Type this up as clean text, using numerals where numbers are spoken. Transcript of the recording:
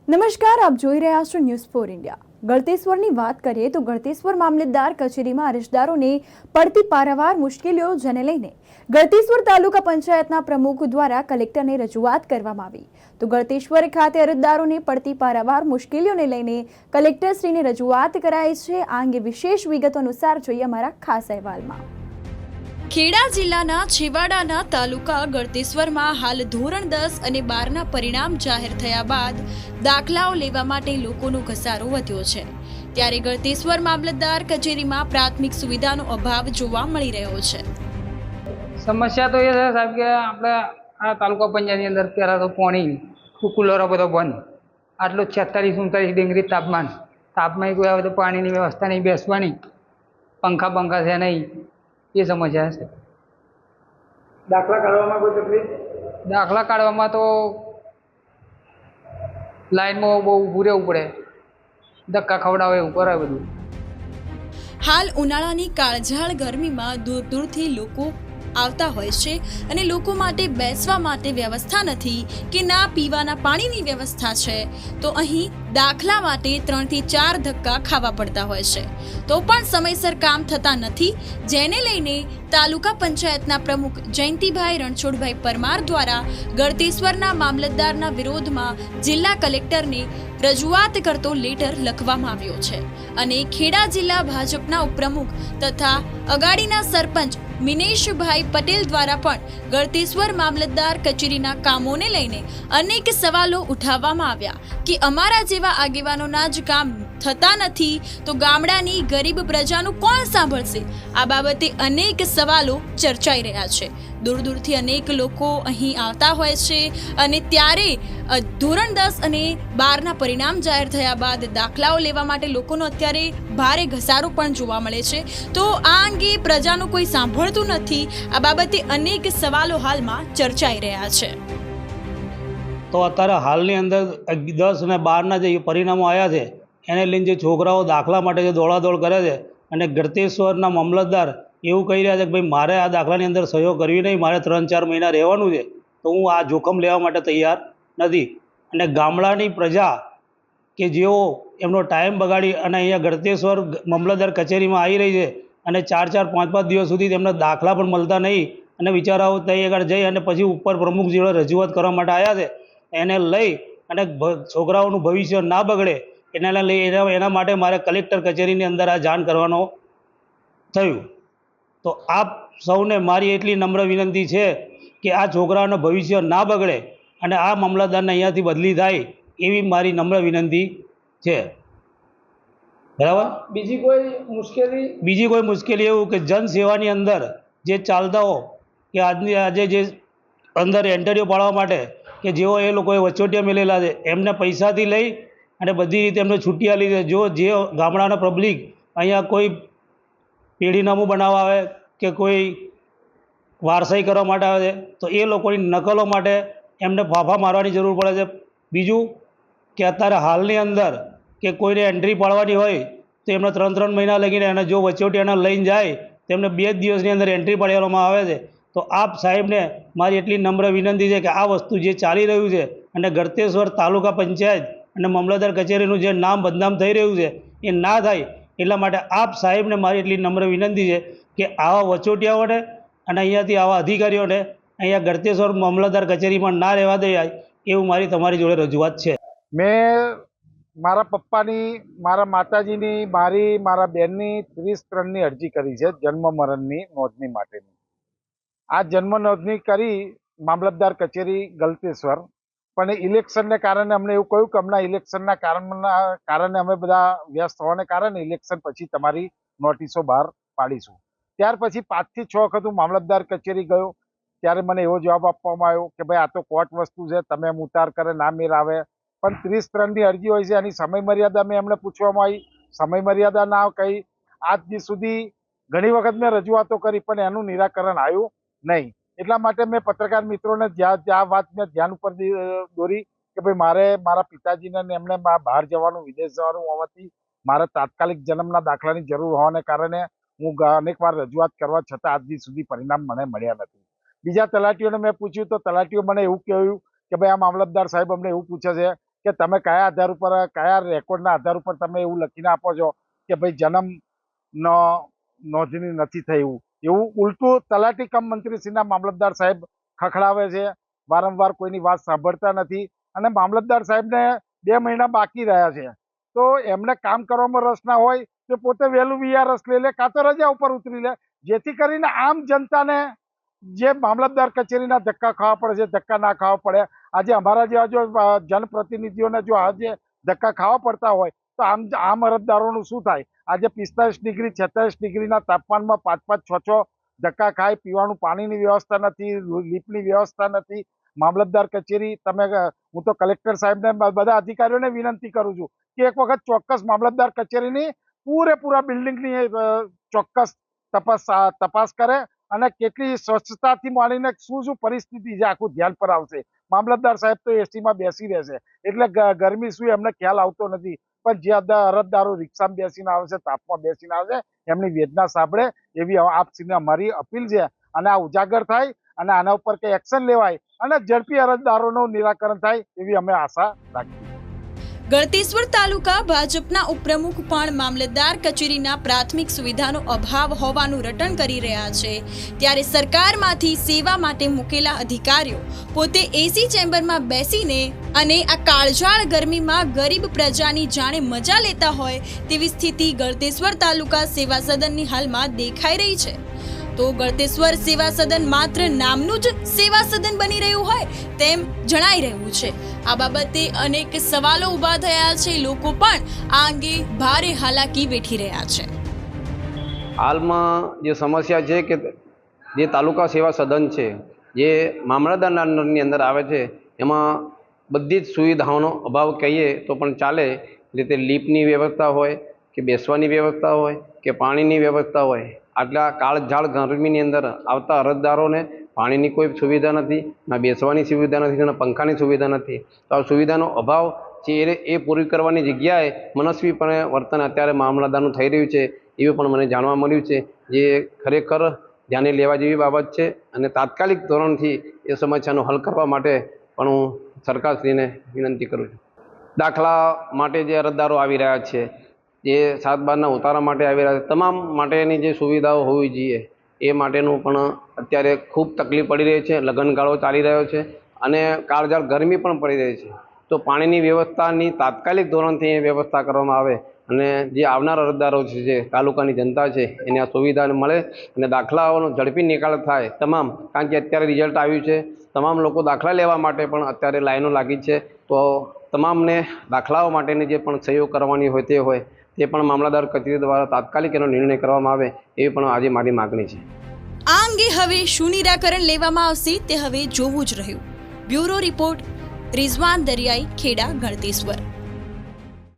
નમસ્કાર, આપ જોઈ રહ્યા છો ન્યૂઝ ફોર ઇન્ડિયા। ગળતેશ્વરની વાત કરીએ તો ગળતેશ્વર મામલતદાર કચેરીમાં અરજદારોને પડતી પારાવાર મુશ્કેલીઓ જેને લઈને ગળતેશ્વર તાલુકા પંચાયતના પ્રમુખ દ્વારા કલેક્ટરને રજૂઆત કરવામાં આવી। તો ગળતેશ્વર ખાતે અરજદારોને પડતી પારાવાર મુશ્કેલીઓને લઈને કલેક્ટરશ્રીને રજૂઆત કરાઈ છે। આ અંગે વિશેષ વિગતો અનુસાર જોઈએ અમારા ખાસ અહેવાલમાં। ખેડા જિલ્લાના છેવાડાના તાલુકા ગળતેશ્વરમાં હાલ ધોરણ 10 અને 12ના પરિણામ જાહેર થયા બાદ દાખલાઓ લેવા માટે લોકોનો ઘસારો વધ્યો છે। ત્યારે ગળતેશ્વર મામલતદાર કચેરીમાં પ્રાથમિક સુવિધાનો અભાવ જોવા મળી રહ્યો છે। સમસ્યા તો એ છે સાહેબ કે આપણે આ તાલુકા પંચાયતની અંદર પહેલાં તો પાણી કુલરો બધો બંધ, આટલું 46-39 ડિગ્રી તાપમાં કોઈ આવે તો પાણીની વ્યવસ્થા નહીં, બેસવાની પંખા છે નહીં, એ સમસ્યા છે। દાખલા કાઢવામાં કોઈ તકલીફ? દાખલા કાઢવામાં તો લાઈનમાં બહુ ઊભું રહેવું પડે, ધક્કા ખવડાવે એવું કરે બધું। હાલ ઉનાળાની કાળઝાળ ગરમીમાં દૂર દૂરથી લોકો આવતા હોય છે અને લોકો માટે બેસવા માટે વ્યવસ્થા નથી કે ના પીવાના પાણીની વ્યવસ્થા છે, તો અહીં દાખલા માટે 3 થી 4 ધક્કા ખાવા પડતા હોય છે, તો પણ સમયસર કામ થતા નથી, જેને લઈને તાલુકા પંચાયતના પ્રમુખ જયંતિભાઈ રણછોડભાઈ પરમાર દ્વારા ગળતેશ્વરના મામલતદારના વિરોધમાં જિલ્લા કલેક્ટરને રજૂઆત કરતો લેટર લખવામાં આવ્યો છે અને ખેડા જિલ્લા ભાજપના ઉપપ્રમુખ તથા અગાડીના સરપંચ મિનેશભાઈ પટેલ દ્વારા પણ ગળતેશ્વર મામલતદાર કચેરીના કામોને લઈને અનેક સવાલો ઉઠાવવામાં આવ્યા કે અમારા જેવા આગેવાનોના જ કામ થતા નથી તો ગામડાની ગરીબ પ્રજાનું કોણ સાંભળશે। આ બાબતે અનેક સવાલો ચર્ચાઈ રહ્યા છે। દૂર દૂરથી અનેક લોકો અહીં આવતા હોય છે અને ત્યારે ધોરણ 10 અને 12ના પરિણામ જાહેર થયા બાદ દાખલાઓ લેવા માટે લોકોનો અત્યારે ભારે ઘસારો પણ જોવા મળે છે, તો આ અંગે પ્રજાનું કોઈ સાંભળતું નથી। આ બાબતે અનેક સવાલો હાલમાં ચર્ચાઈ રહ્યા છે। તો અત્યારે હાલની અંદર 10 અને 12ના જે પરિણામો આવ્યા છે એને લઈને જે છોકરાઓ દાખલા માટે જે દોડાદોડ કરે છે અને ગળતેશ્વરના મામલતદાર એવું કહી રહ્યા છે કે ભાઈ મારે આ દાખલાની અંદર સહયોગ કરવી નહીં, મારે 3-4 મહિના રહેવાનું છે, તો હું આ જોખમ લેવા માટે તૈયાર નથી। અને ગામડાની પ્રજા કે જેઓ એમનો ટાઈમ બગાડી અને અહીંયા ગળતેશ્વર મામલતદાર કચેરીમાં આવી રહી છે અને 4-4, 5-5 દિવસ સુધી તેમને દાખલા પણ મળતા નહીં અને વિચારાઓ ત્યાં આગળ જઈ અને પછી ઉપર પ્રમુખ જોડે રજૂઆત કરવા માટે આવ્યા છે, એને લઈ અને છોકરાઓનું ભવિષ્ય ના બગડે એના માટે મારે કલેક્ટર કચેરીની અંદર આ જાણ કરવાનો થયું। તો આપ સૌને મારી એટલી નમ્ર વિનંતી છે કે આ છોકરાઓનું ભવિષ્ય ના બગડે અને આ મામલતદારને અહીંયાથી બદલી થાય એવી મારી નમ્ર વિનંતી છે। બરાબર? બીજી કોઈ મુશ્કેલી એવું કે જનસેવાની અંદર જે ચાલતાઓ કે આજે જે અંદર એન્ટરીઓ પાડવા માટે કે જેઓ એ લોકોએ વચોટિયા મેલેલા છે એમને પૈસાથી લઈ અને બધી રીતે એમને છૂટી આપી છે। જો જે ગામડાના પબ્લિક અહીંયા કોઈ પેઢીનામું બનાવવા આવે કે કોઈ વારસાઈ કરવા માટે આવે છે તો એ લોકોની નકલો માટે એમને ફાફા મારવાની જરૂર પડે છે। બીજું કે અત્યારે હાલની અંદર કે કોઈને એન્ટ્રી પાડવાની હોય તો એમને 3-3 મહિના લગીને અને જો વચોટિયાને લઈને જાય તેમને 2 દિવસની અંદર એન્ટ્રી પાડવામાં આવે છે। તો આપ સાહેબને મારી એટલી નમ્ર વિનંતી છે કે આ વસ્તુ જે ચાલી રહ્યું છે અને ગળતેશ્વર તાલુકા પંચાયત અને મામલતદાર કચેરીનું જે નામ બદનામ થઈ રહ્યું છે એ ના થાય એટલા માટે આપ સાહેબને મારી એટલી નમ્ર વિનંતી છે કે આવા વચોટિયાઓને અને અહીંયાથી આવા અધિકારીઓને અહીંયા ગળતેશ્વર મામલતદાર કચેરીમાં ના રહેવા દે એવું મારી તમારી જોડે રજૂઆત છે। મેં મારા પપ્પાની, મારા માતાજીની, મારા બેનની 33-3ની અરજી કરી છે જન્મ મરણની નોંધણી માટેની। આ જન્મ નોંધણી કરી મામલતદાર કચેરી ગળતેશ્વર, પણ ઇલેક્શનને કારણે અમને એવું કહ્યું કે હમણાં ઇલેક્શનના કારણે અમે બધા વ્યસ્ત હોવાને કારણે ઇલેક્શન પછી તમારી નોટિસો બહાર પાડીશું। ત્યાર પછી 5 થી 6 વખત હું મામલતદાર કચેરી ગયો, ત્યારે મને એવો જવાબ આપવામાં આવ્યો કે ભાઈ આ તો કોર્ટ વસ્તુ છે, તમે એમ ઉતાર કરે ના મેળ આવે, પણ 33-3ની અરજી હોય છે, એની સમય મર્યાદા મેં એમને પૂછવામાં આવી, સમય મર્યાદા ના કહી આજ સુધી ઘણી વખત મેં રજૂઆતો કરી પણ એનું નિરાકરણ આવ્યું નહીં। એટલા માટે મેં પત્રકાર મિત્રોને આ વાત મેં ધ્યાન ઉપર દોરી કે ભાઈ મારે મારા પિતાજીને એમને બહાર જવાનું, વિદેશ જવાનું હોવાથી મારે તાત્કાલિક જન્મના દાખલાની જરૂર હોવાને કારણે હું અનેક વાર રજૂઆત કરવા છતાં આજ સુધી પરિણામ મને મળ્યા નથી। બીજા તલાટીઓને મેં પૂછ્યું તો તલાટીઓ મને એવું કહ્યું કે ભાઈ આ મામલતદાર સાહેબ અમને એવું પૂછે છે કે તમે કયા આધાર ઉપર, કયા રેકોર્ડના આધાર ઉપર તમે એવું લખીને આપો છો કે ભાઈ જન્મનો નોંધણી નથી થયું. એવું ઉલટું તલાટી કમ મંત્રીશ્રીના મામલતદાર સાહેબ ખખડાવે છે, વારંવાર કોઈની વાત સાંભળતા નથી. અને મામલતદાર સાહેબને 2 મહિના બાકી રહ્યા છે, તો એમને કામ કરવામાં રસ ના હોય તો પોતે વહેલું વીઆરએસ લઈ લે, કાં તો રજા ઉપર ઉતરી લે, જેથી કરીને આમ જનતાને જે મામલતદાર કચેરીના ધક્કા ખાવા પડે છે, ધક્કા ના ખાવા પડે. આજે અમારા જેવા જો જનપ્રતિનિધિઓને જો આજે ધક્કા ખાવા પડતા હોય તો આમ અરજદારોનું શું થાય? આજે 45 ડિગ્રી 46 ડિગ્રીના તાપમાનમાં 5-5, 6-6 ધક્કા ખાય, પીવાનું પાણીની વ્યવસ્થા નથી, લીપની વ્યવસ્થા નથી. મામલતદાર કચેરી, હું તો કલેક્ટર સાહેબને બધા અધિકારીઓને વિનંતી કરું છું કે એક વખત ચોક્કસ મામલતદાર કચેરીની પૂરેપૂરા બિલ્ડિંગની ચોક્કસ તપાસ કરે અને કેટલી સ્વચ્છતાથી માંડીને શું પરિસ્થિતિ છે આખું ધ્યાન પર આવશે. મામલતદાર સાહેબ તો એસીમાં બેસી રહેશે એટલે ગરમી શું એમને ખ્યાલ આવતો નથી, પણ જે અરજદારો રિક્ષામાં બેસીને આવે છે, તાપમાં બેસીને આવે છે, એમની વેદના સાંભળે એવી આપશ્રીને અમારી અપીલ છે. અને આ ઉજાગર થાય અને આના ઉપર કંઈ એક્શન લેવાય અને ઝડપી અરજદારોનું નિરાકરણ થાય એવી અમે આશા રાખીએ. ગળતેશ્વર તાલુકા ભાજપના ઉપપ્રમુખ પણ મામલતદાર કચેરીના પ્રાથમિક સુવિધાનો અભાવ હોવાનું રટણ કરી રહ્યા છે, ત્યારે સરકારમાંથી સેવા માટે મૂકેલા અધિકારીઓ પોતે એસી ચેમ્બરમાં બેસીને અને આ કાળઝાળ ગરમીમાં ગરીબ પ્રજાની જાણે મજા લેતા હોય તેવી સ્થિતિ ગળતેશ્વર તાલુકા સેવા સદનની હાલમાં દેખાઈ રહી છે. તો ગળતેશ્વર સેવા સદન માત્ર નામનું જ સેવા સદન બની રહ્યું હોય તેમ જણાઈ રહ્યું છે. આ બાબતે અનેક સવાલો ઊભા થયા છે. લોકો પણ આ અંગે ભારે હાલાકી વેઠી રહ્યા છે. હાલમાં જે સમસ્યા છે કે જે તાલુકા સેવા સદન છે, જે મામલતદારના અંડરની અંદર આવે છે, એમાં બધી જ સુવિધાઓનો અભાવ કહીએ તો પણ ચાલે. રીતે લીફ્ટની વ્યવસ્થા હોય કે બેસવાની વ્યવસ્થા હોય કે પાણીની વ્યવસ્થા હોય, આટલા કાળઝાળ ગરમીની અંદર આવતા અરજદારોને પાણીની કોઈ સુવિધા નથી, ના બેસવાની સુવિધા નથી, ના પંખાની સુવિધા નથી. તો આ સુવિધાનો અભાવ છે એ પૂરી કરવાની જગ્યાએ મનસ્વીપણે વર્તન અત્યારે મામલતદારનું થઈ રહ્યું છે એવું પણ મને જાણવા મળ્યું છે, જે ખરેખર ધ્યાને લેવા જેવી બાબત છે. અને તાત્કાલિક ધોરણથી એ સમસ્યાનો હલ કરવા માટે પણ હું સરકારશ્રીને વિનંતી કરું છું. દાખલા માટે જે અરજદારો આવી રહ્યા છે, જે 7/12ના ઉતારા માટે આવી રહ્યા છે, તમામ માટેની જે સુવિધાઓ હોવી જોઈએ એ માટેનું પણ અત્યારે ખૂબ તકલીફ પડી રહી છે. લગ્નગાળો ચાલી રહ્યો છે અને કાળઝાળ ગરમી પણ પડી રહી છે. તો પાણીની વ્યવસ્થાની તાત્કાલિક ધોરણથી એ વ્યવસ્થા કરવામાં આવે અને જે આવનાર અરજદારો છે, જે તાલુકાની જનતા છે, એને આ સુવિધા મળે અને દાખલાઓનો ઝડપી નિકાલ થાય તમામ. કારણ કે અત્યારે રિઝલ્ટ આવ્યું છે, તમામ લોકો દાખલા લેવા માટે પણ અત્યારે લાઈનો લાગી છે. તો તમામને દાખલાઓ માટેની જે પણ સહયોગ કરવાની હોય તે પણ મામલતદાર કચેરી દ્વારા તાત્કાલિક એનો નિર્ણય કરવામાં આવે એવી પણ આજે મારી માગણી છે. આ અંગે હવે શું નિરાકરણ લેવામાં આવશે તે હવે જોવું જ રહ્યું. બ્યુરો રિપોર્ટ, રિઝવાન દરિયાઈ, ખેડા, ગળતેશ્વર.